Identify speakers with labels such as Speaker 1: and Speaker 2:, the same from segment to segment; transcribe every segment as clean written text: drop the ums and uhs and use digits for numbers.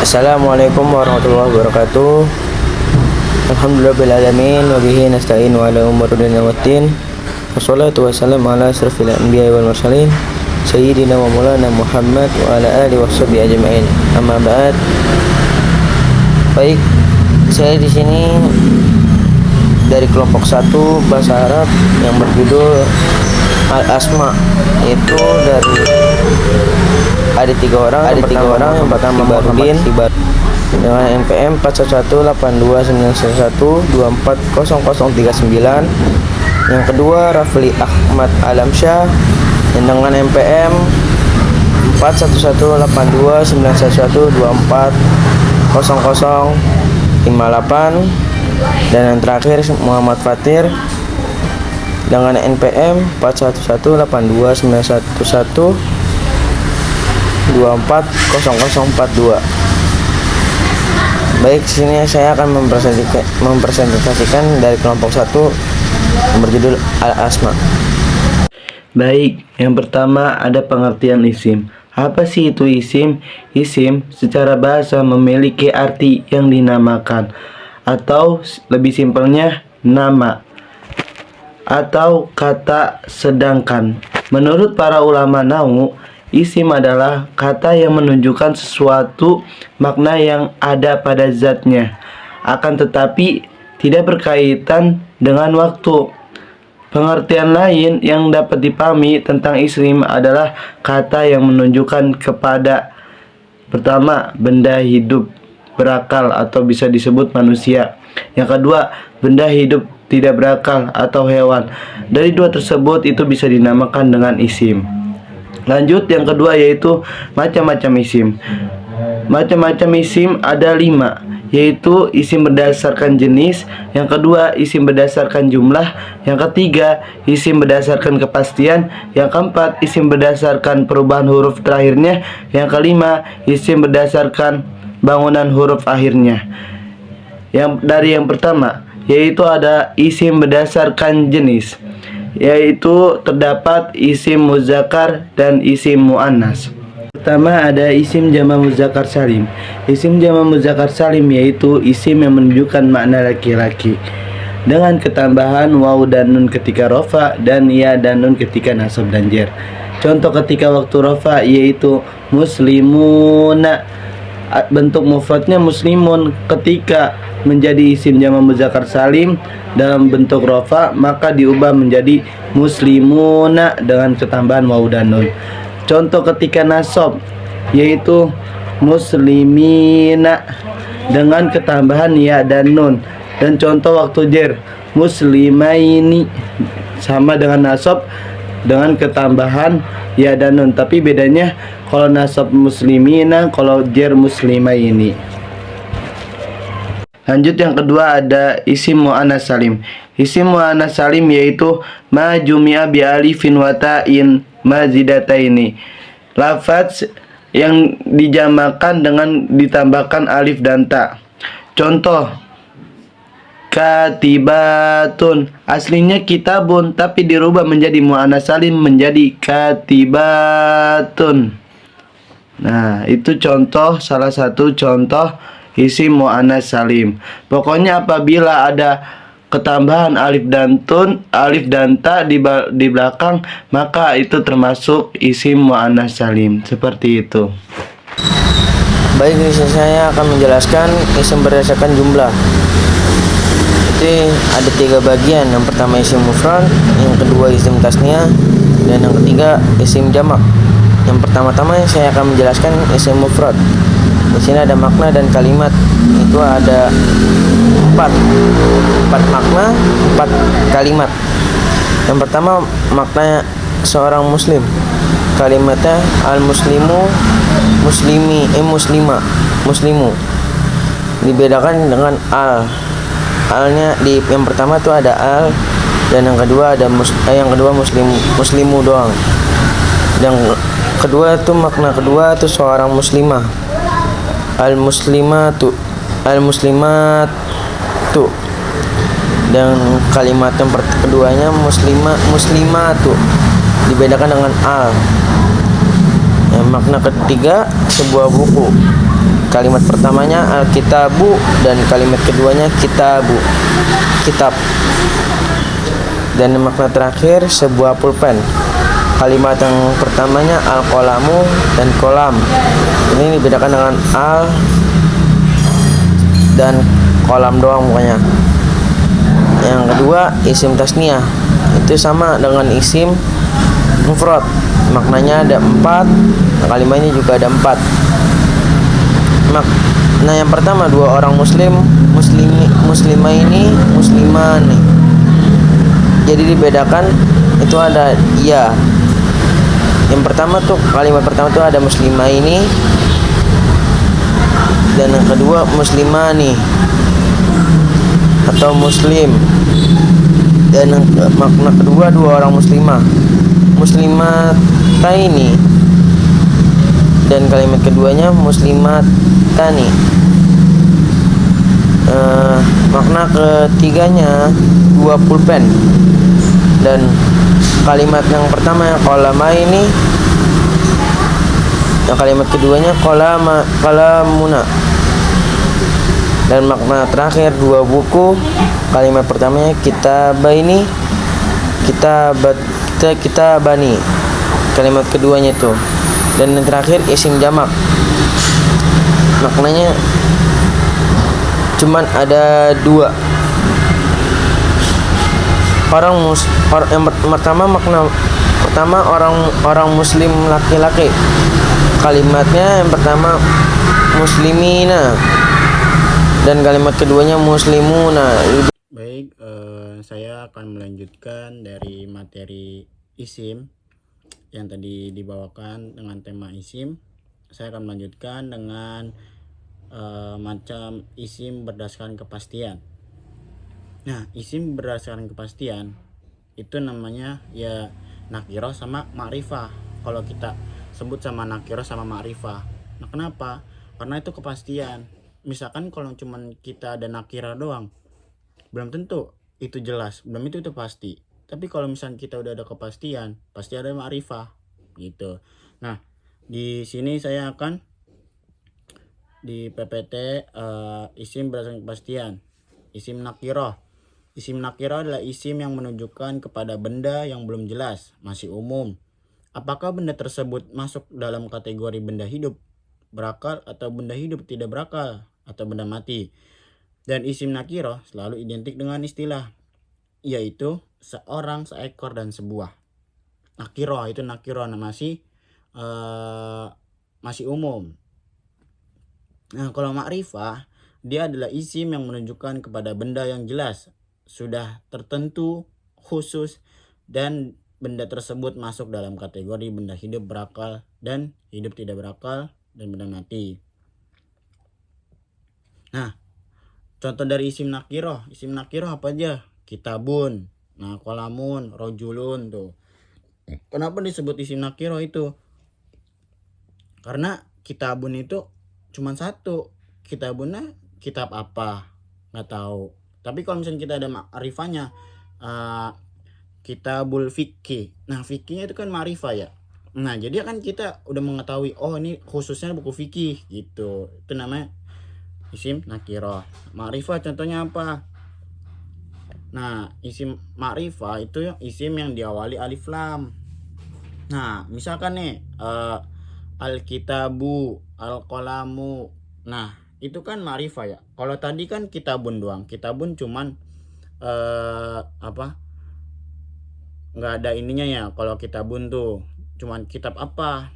Speaker 1: Assalamualaikum warahmatullahi wabarakatuh. Alhamdulillahirabbil wa bihi nasta'in wa ala umuri dunya waddin. Wassalatu wassalamu ala asrofil anbiya'i wal mursalin sayyidina wa maulana Muhammad wa ala alihi washabihi ajma'in. Amma ba'd. Baik, saya di sini dari kelompok 1 bahasa Arab yang berjudul Al-Asma, yaitu dari ada tiga orang. Yang pertama Muhammadin dengan NPM 4118291240039. Yang kedua Rafli Ahmad Alamsyah dengan NPM 4118291240058. Dan yang terakhir Muhammad Fatir dengan NPM 4118211240042. Baik, di sini saya akan mempresentasikan dari kelompok 1 yang berjudul Al-Asma.
Speaker 2: Baik, yang pertama ada pengertian isim. Apa sih itu isim? Isim secara bahasa memiliki arti yang dinamakan, atau lebih simpelnya nama atau kata sedangkan. Menurut para ulama nahwu, isim adalah kata yang menunjukkan sesuatu makna yang ada pada zatnya, akan tetapi tidak berkaitan dengan waktu. Pengertian lain yang dapat dipahami tentang isim adalah kata yang menunjukkan kepada: pertama, benda hidup berakal atau bisa disebut manusia. Yang kedua, benda hidup tidak berakal atau hewan. Dari dua tersebut itu bisa dinamakan dengan isim. Lanjut, yang kedua yaitu macam-macam isim. Macam-macam isim ada 5, yaitu isim berdasarkan jenis. Yang kedua, isim berdasarkan jumlah. Yang ketiga, isim berdasarkan kepastian. Yang keempat, isim berdasarkan perubahan huruf terakhirnya. Yang kelima, isim berdasarkan bangunan huruf akhirnya. Yang pertama yaitu ada isim berdasarkan jenis, yaitu terdapat isim muzakkar dan isim muannas. Pertama ada isim jamak muzakkar salim. Isim jamak muzakkar salim yaitu isim yang menunjukkan makna laki-laki dengan ketambahan waw dan nun ketika rofa dan ya dan nun ketika nasab dan jar. Contoh ketika waktu rofa yaitu muslimuna. Bentuk mufradnya muslimun. Ketika menjadi isim jamak muzakkar salim dalam bentuk rofa, maka diubah menjadi muslimuna dengan ketambahan waw dan nun. Contoh ketika nasab yaitu muslimina dengan ketambahan ya dan nun. Dan contoh waktu jar muslimaini sama dengan nasab dengan ketambahan ya dan nun, tapi bedanya kalau nasab muslimina, kalau jar muslimaini. Lanjut, yang kedua ada isim muannas salim. Isim muannas salim yaitu ma jumi'a bi alifin wa ta'in mazidataini. Lafaz yang dijamakan dengan ditambahkan alif dan ta. Contoh katibatun, aslinya kitabun tapi dirubah menjadi muannas salim menjadi katibatun. Nah, itu contoh, salah satu contoh isim muannas salim. Pokoknya apabila ada ketambahan alif dan ta di belakang, maka itu termasuk isim muannas salim. Seperti itu.
Speaker 1: Baik, di sini saya akan menjelaskan isim berdasarkan jumlah. Ada 3 bagian. Yang pertama isim mufrad, yang kedua isim tasniyah, dan yang ketiga isim jamak. Yang pertama-tama saya akan menjelaskan isim mufrad. Di sini ada makna dan kalimat. Itu ada 4 makna, 4 kalimat. Yang pertama makna seorang muslim. Kalimatnya al-muslimu, muslimi, muslimu. Dibedakan dengan al. Alnya yang pertama tuh ada al, dan yang kedua ada muslimu doang. Yang kedua tuh makna kedua tuh seorang muslimah, al-muslimatu. Dan kalimat yang keduanya muslimatu dibedakan dengan al. Yang makna ketiga sebuah buku. Kalimat pertamanya Alkitabu dan kalimat keduanya kitabu, kitab. Dan makna terakhir sebuah pulpen. Kalimat yang pertamanya al-qalamu dan kolam. Ini dibedakan dengan al dan kolam doang pokoknya. Yang kedua isim tasniyah, itu sama dengan isim mufrad, maknanya ada 4, kalimatnya juga ada 4. Nah yang pertama dua orang muslimah ini musliman nih. Jadi dibedakan itu ada ya. Yang pertama tuh kalimat pertama tuh ada muslimah ini, dan yang kedua muslimah nih atau muslim. Dan yang makna kedua dua orang muslimata ini, dan kalimat keduanya muslimatani. Makna ketiganya dua pulpen, dan kalimat yang pertama yang kolama ini, yang kalimat keduanya kalamuna. Dan makna terakhir dua buku, kalimat pertamanya kitabani, kitabani, kalimat keduanya itu. Dan yang terakhir isim jamak, maknanya cuman ada 2. Yang pertama makna pertama orang muslim laki-laki. Kalimatnya yang pertama muslimina dan kalimat keduanya muslimuna.
Speaker 3: Baik, saya akan melanjutkan dari materi isim yang tadi dibawakan dengan tema isim. Saya akan melanjutkan dengan macam isim berdasarkan kepastian. Nah, isim berdasarkan kepastian itu namanya ya nakirah sama ma'rifah. Kalau kita sebut sama nakirah sama ma'rifah. Nah, kenapa? Karena itu kepastian. Misalkan kalau cuman kita ada nakirah doang, belum tentu itu jelas, belum itu pasti. Tapi kalau misalnya kita udah ada kepastian, pasti ada ma'rifah gitu. Nah, di sini saya akan di PPT isim berdasarkan kepastian. Isim nakirah. Isim nakirah adalah isim yang menunjukkan kepada benda yang belum jelas, masih umum. Apakah benda tersebut masuk dalam kategori benda hidup berakal atau benda hidup tidak berakal atau benda mati. Dan isim nakirah selalu identik dengan istilah, yaitu seorang, seekor, dan sebuah. Nakirah itu nakirah masih umum. Nah, kalau ma'rifah, dia adalah isim yang menunjukkan kepada benda yang jelas, sudah tertentu, khusus, dan benda tersebut masuk dalam kategori benda hidup berakal dan hidup tidak berakal dan benda mati. Nah, contoh dari isim nakirah apa aja? Kitabun, nah kolamun, rojulun tuh. Kenapa disebut isim nakirah itu? Karena kitabun itu cuman satu. Kitabunnya kitab apa? Nggak tahu. Tapi kalau misalnya kita ada ma'rifahnya, kitabul fikih. Nah, fikihnya itu kan ma'rifah ya. Nah, jadi kan kita udah mengetahui, oh ini khususnya buku fikih gitu. Itu namanya isim nakirah. Ma'rifah contohnya apa? Nah, isim ma'rifah itu isim yang diawali alif lam. Nah, misalkan nih al-kitabu, al-qalamu. Nah, itu kan ma'rifah ya. Kalau tadi kan kitabun doang. Kitabun cuman nggak ada ininya ya. Kalau kitabun tuh cuman kitab apa.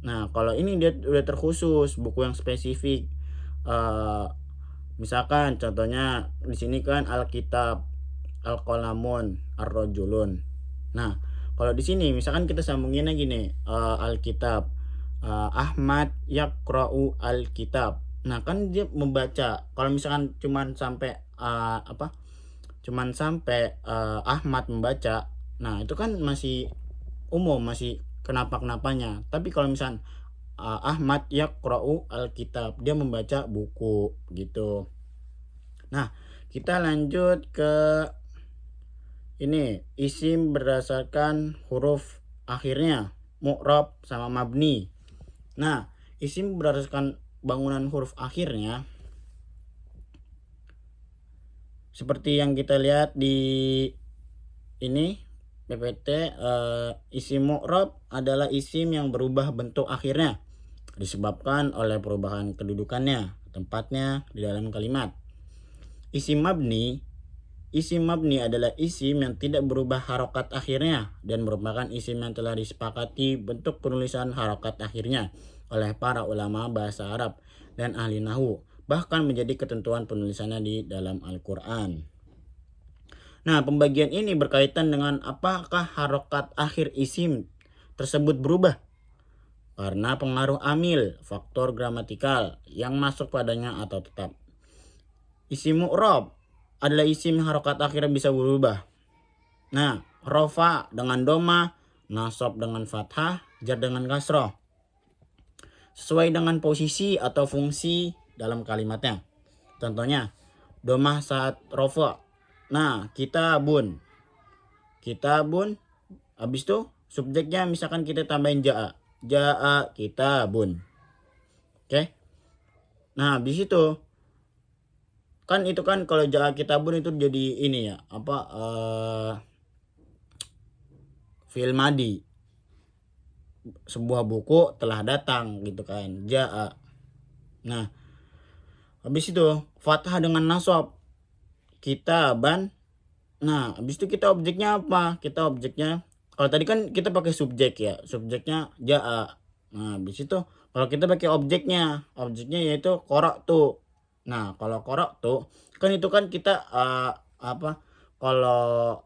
Speaker 3: Nah, kalau ini dia udah terkhusus, buku yang spesifik. Misalkan contohnya di sini kan al-kitab, al-qalamun, ar-rajulun. Nah, kalau di sini misalkan kita sambunginnya gini, al-kitab, Ahmad yaqra'u al-kitab. Nah, kan dia membaca. Kalau misalkan cuman sampai Ahmad membaca, nah itu kan masih umum, masih kenapa-kenapanya. Tapi kalau misalkan Ahmad yaqra'u al-kitab, dia membaca buku gitu. Nah, kita lanjut ke ini isim berdasarkan huruf akhirnya, mu'rab sama mabni. Nah, isim berdasarkan bangunan huruf akhirnya seperti yang kita lihat di ini PPT, isim mu'rab adalah isim yang berubah bentuk akhirnya disebabkan oleh perubahan kedudukannya, tempatnya di dalam kalimat. Isim mabni adalah isim yang tidak berubah harokat akhirnya dan merupakan isim yang telah disepakati bentuk penulisan harokat akhirnya oleh para ulama bahasa Arab dan ahli nahwu, bahkan menjadi ketentuan penulisannya di dalam Al-Quran. Nah, pembagian ini berkaitan dengan apakah harokat akhir isim tersebut berubah karena pengaruh amil, faktor gramatikal yang masuk padanya atau tetap. Isim mu'rab adalah isim harokat akhirnya bisa berubah. Nah, rofa dengan doma, nasab dengan fathah, jar dengan kasroh, sesuai dengan posisi atau fungsi dalam kalimatnya. Contohnya, domah saat rofa. Nah, kitabun, habis itu subjeknya misalkan kita tambahin ja'a kitabun. Oke. Nah, habis itu kan kalau ja'a kitabun itu jadi ini ya, fi'il madi. Sebuah buku telah datang gitu kan, ja'a. Nah, habis itu fathah dengan nasab, kitaban. Nah, habis itu kita objeknya apa? Kita objeknya, kalau tadi kan kita pakai subjek ya, subjeknya ja'a. Nah, habis itu kalau kita pakai objeknya yaitu qara'tu. Nah, kalau qara'tu kan itu kan kita kalau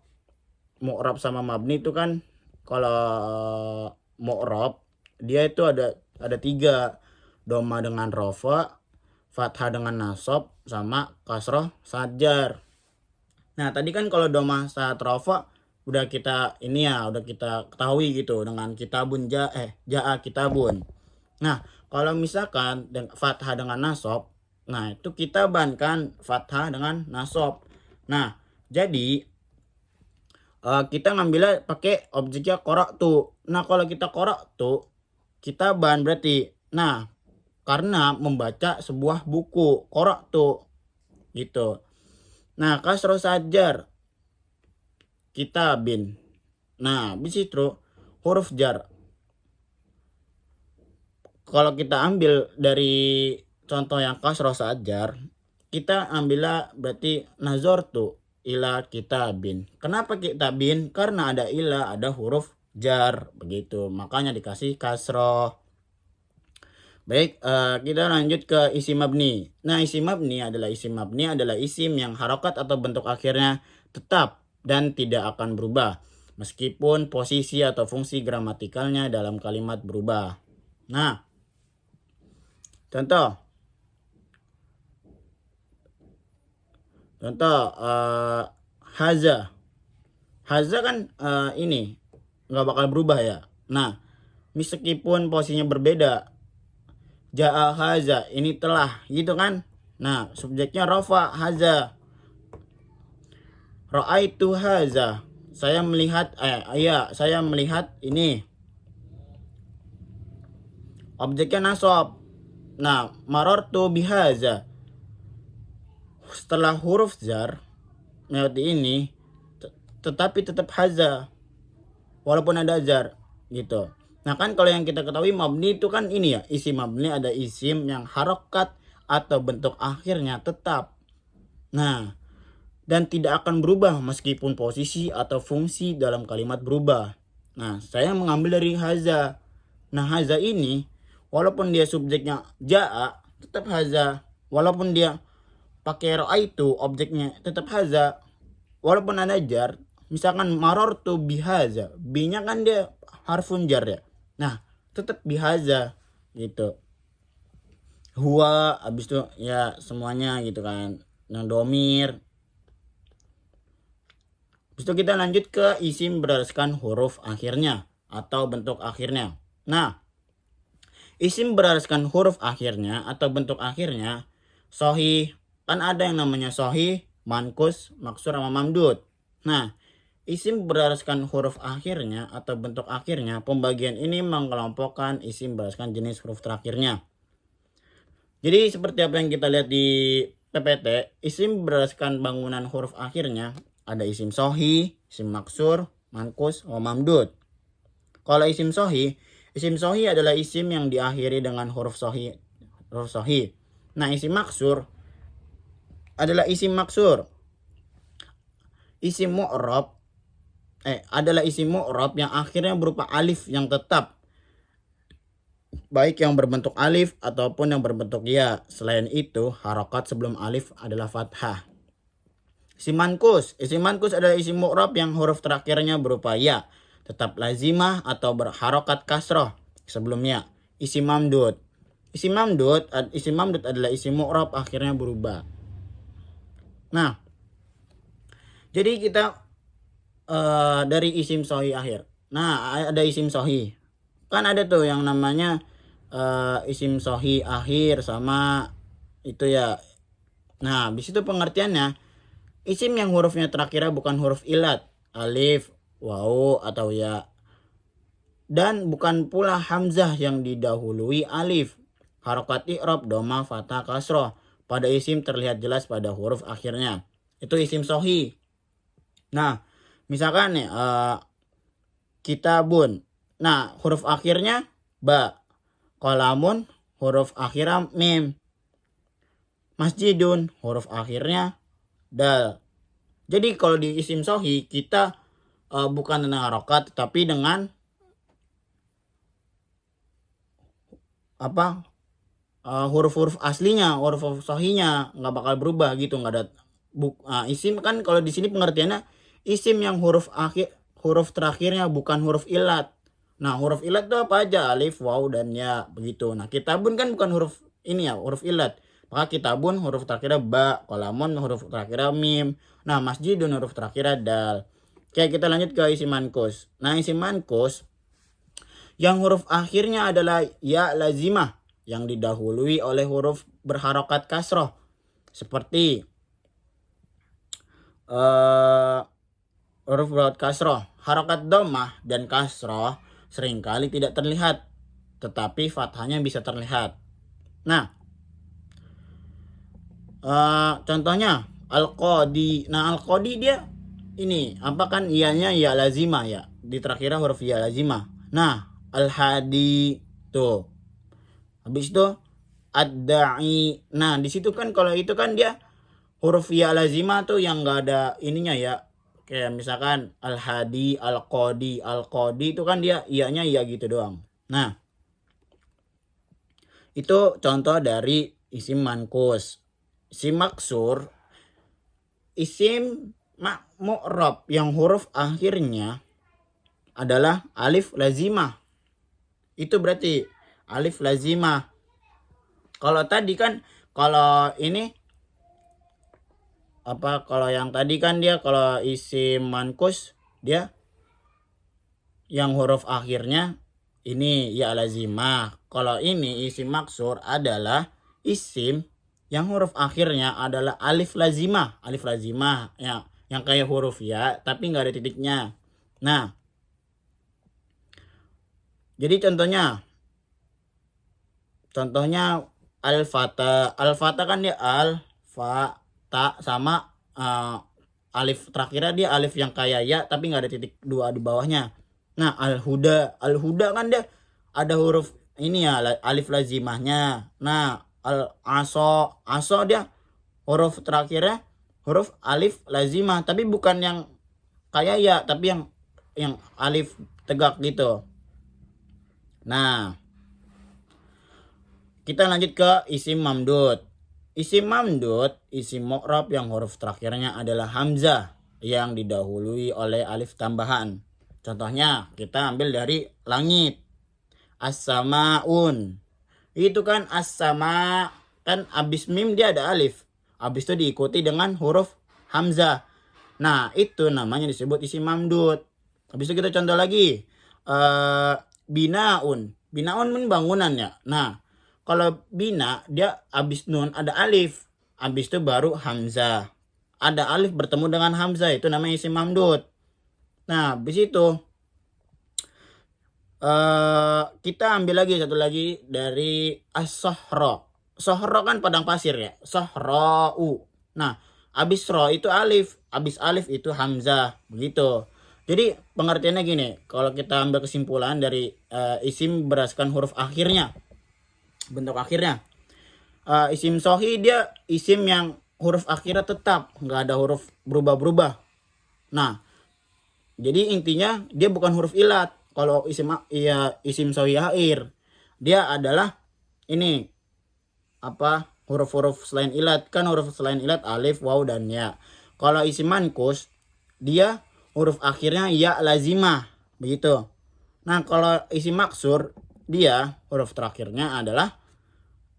Speaker 3: mu'rab sama mabni itu kan, kalau mu'rab dia itu ada 3, doma dengan rofa, fathah dengan nasab, sama kasroh sajar. Nah, tadi kan kalau doma saat rofa udah kita ketahui gitu dengan kitabun ja'a kitabun. Nah, kalau misalkan fathah dengan nasab, nah itu kitaban kan fathah dengan nasab. Nah, jadi kita ngambilnya pakai objeknya qara'tu. Nah, kalau kita qara'tu kitaban berarti, nah karena membaca sebuah buku, qara'tu gitu. Nah, kasroh sajar, kitabin. Nah, habis itu huruf jar. Kalau kita ambil dari contoh yang kasroh sajar, kita ambillah berarti nazartu ila kitabin. Kenapa kitabin? Karena ada ila, ada huruf jar begitu, makanya dikasih kasroh. Baik, kita lanjut ke isim mabni. Nah, isim mabni adalah isim yang harokat atau bentuk akhirnya tetap dan tidak akan berubah meskipun posisi atau fungsi gramatikalnya dalam kalimat berubah. Nah, contoh haza kan ini nggak bakal berubah ya. Nah, meskipun posisinya berbeda, ja'a haza ini telah gitu kan. Nah, subjeknya rofa haza, ra'aitu haza saya melihat saya melihat ini, objeknya nasab. Nah, marartu bihaza setelah huruf jar melewati ini tetapi tetap haza walaupun ada jar gitu. Nah, kan kalau yang kita ketahui mabni itu kan ini ya, isim mabni ada isim yang harokat atau bentuk akhirnya tetap. Nah, dan tidak akan berubah meskipun posisi atau fungsi dalam kalimat berubah. Nah, saya mengambil dari haza. Nah, haza ini walaupun dia subjeknya ja'a tetap haza, walaupun dia pakai ra'aitu objeknya tetap haza, walaupun ada jar. Misalkan marartu bihaza, bi-nya kan dia harfun jar ya. Nah, tetap bihaza gitu. Huwa habis itu ya semuanya gitu kan. Yang domir. Habis itu kita lanjut ke isim berdasarkan huruf akhirnya atau bentuk akhirnya. Nah, isim berdasarkan huruf akhirnya atau bentuk akhirnya sahih. Kan ada yang namanya sahih, mankus, maksur, sama mamdud. Nah, isim berdasarkan huruf akhirnya atau bentuk akhirnya, pembagian ini mengelompokkan isim berdasarkan jenis huruf terakhirnya. Jadi seperti apa yang kita lihat di PPT, isim berdasarkan bangunan huruf akhirnya ada isim sohi, isim maksur, mankus, mamdud. Kalau isim sohi adalah isim yang diakhiri dengan huruf sohi. Nah, isim maksur adalah isim maksur. Isim mu'rab adalah isim mu'rab yang akhirnya berupa alif yang tetap, baik yang berbentuk alif ataupun yang berbentuk ya. Selain itu, harokat sebelum alif adalah fathah. Isim mankus adalah isim mu'rab yang huruf terakhirnya berupa ya, tetap lazimah atau berharokat kasroh sebelumnya. Isim mamdud adalah isim mu'rab akhirnya berubah. Nah, jadi kita dari isim sohi akhir. Nah, ada isim sohi. Kan ada tuh yang namanya isim sohi akhir sama itu ya. Nah, di situ pengertiannya, isim yang hurufnya terakhirnya bukan huruf ilat, alif, waw, atau ya. Dan bukan pula hamzah yang didahului alif. Harokat i'rab, doma, fathah, kasroh. Pada isim terlihat jelas pada huruf akhirnya. Itu isim sohi. Nah, misalkan nih kitabun. Nah, huruf akhirnya ba. Qalamun huruf akhirnya mim. Masjidun huruf akhirnya dal. Jadi kalau di isim sohi kita bukan dengan harokat tapi dengan huruf-huruf aslinya, huruf sohinya nggak bakal berubah gitu, nggak ada isim kan. Kalau di sini pengertiannya isim yang huruf terakhirnya bukan huruf ilat. Nah, huruf ilat itu apa aja? Alif, waw, dan ya, begitu. Nah, kitabun kan bukan huruf ini ya, huruf ilat. Maka kitabun huruf terakhirnya ba, qalamun huruf terakhirnya mim. Nah, masjidun huruf terakhirnya dal. Oke, kita lanjut ke isim mankus. Nah, isim mankus yang huruf akhirnya adalah ya lazimah yang didahului oleh huruf berharokat kasroh. Seperti huruf berharokat kasroh, harokat domah dan kasroh seringkali tidak terlihat, tetapi fathahnya bisa terlihat. Nah, contohnya al-qadi. Nah, al-qadi dia ini apa kan iyanya ya lazimah ya, di terakhirnya huruf ya lazimah. Nah, al-hadi tuh. Habis itu ad-da'i. Nah, di situ kan kalau itu kan dia huruf ya lazimah tuh yang enggak ada ininya ya. Kayak misalkan al-hadi, al-qadi. Al-qadi itu kan dia iyanya iya gitu doang. Nah, itu contoh dari isim mankus. Isim maksur, isim mu'rab yang huruf akhirnya adalah alif lazimah. Itu berarti alif lazimah. Kalau tadi kan, kalau ini kalau yang tadi kan dia kalau isim mankus dia yang huruf akhirnya ini ya lazimah. Kalau ini isim maksur adalah isim yang huruf akhirnya adalah alif lazimah. Alif lazimah ya, yang kayak huruf ya tapi nggak ada titiknya. Nah, jadi contohnya al-fata. Al-fata kan dia al, fa, ta sama alif terakhirnya dia alif yang kayak ya tapi nggak ada titik dua di bawahnya. Nah, al-huda kan dia ada huruf ini ya alif lazimahnya. Nah, aso dia huruf terakhirnya huruf alif lazimah tapi bukan yang kayak ya tapi yang alif tegak gitu. Nah, kita lanjut ke isim mamdud. Isim mamdud, isim mu'rab yang huruf terakhirnya adalah hamzah yang didahului oleh alif tambahan. Contohnya kita ambil dari langit. As-samaun. Itu kan as-sama kan abis mim dia ada alif. Abis itu diikuti dengan huruf hamzah. Nah, itu namanya disebut isim mamdud. Habis itu kita contoh lagi. Binaun. Binaun kan bangunan ya. Nah, kalau bina dia abis nun ada alif. Abis itu baru hamzah. Ada alif bertemu dengan hamzah, itu namanya isim mamdud. Nah, habis itu kita ambil lagi satu lagi dari as-sohro. sohro kan padang pasir ya, sohrou. Nah, abis ro itu alif, abis alif itu hamzah, begitu. Jadi pengertiannya gini, kalau kita ambil kesimpulan dari isim berdasarkan huruf akhirnya, bentuk akhirnya. Isim sohi dia isim yang huruf akhirnya tetap, nggak ada huruf berubah-berubah. Nah, jadi intinya dia bukan huruf ilat. Kalau isim sohi akhir, dia adalah ini huruf-huruf selain ilat. Kan huruf selain ilat alif, waw, dan ya. Kalau isim mankus, dia huruf akhirnya ya lazimah, begitu. Nah, kalau isim maksur, dia huruf terakhirnya adalah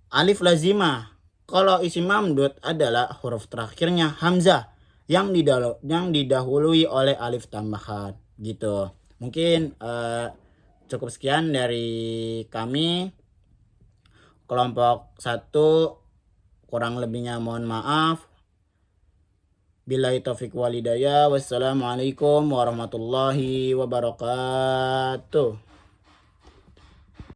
Speaker 3: alif lazimah. Kalau isim mamdud adalah huruf terakhirnya hamzah yang didahului oleh alif tambahan, gitu. Mungkin cukup sekian dari kami kelompok 1, kurang lebihnya mohon maaf. Billahi taufiq walhidayah. Wassalamualaikum warahmatullahi wabarakatuh.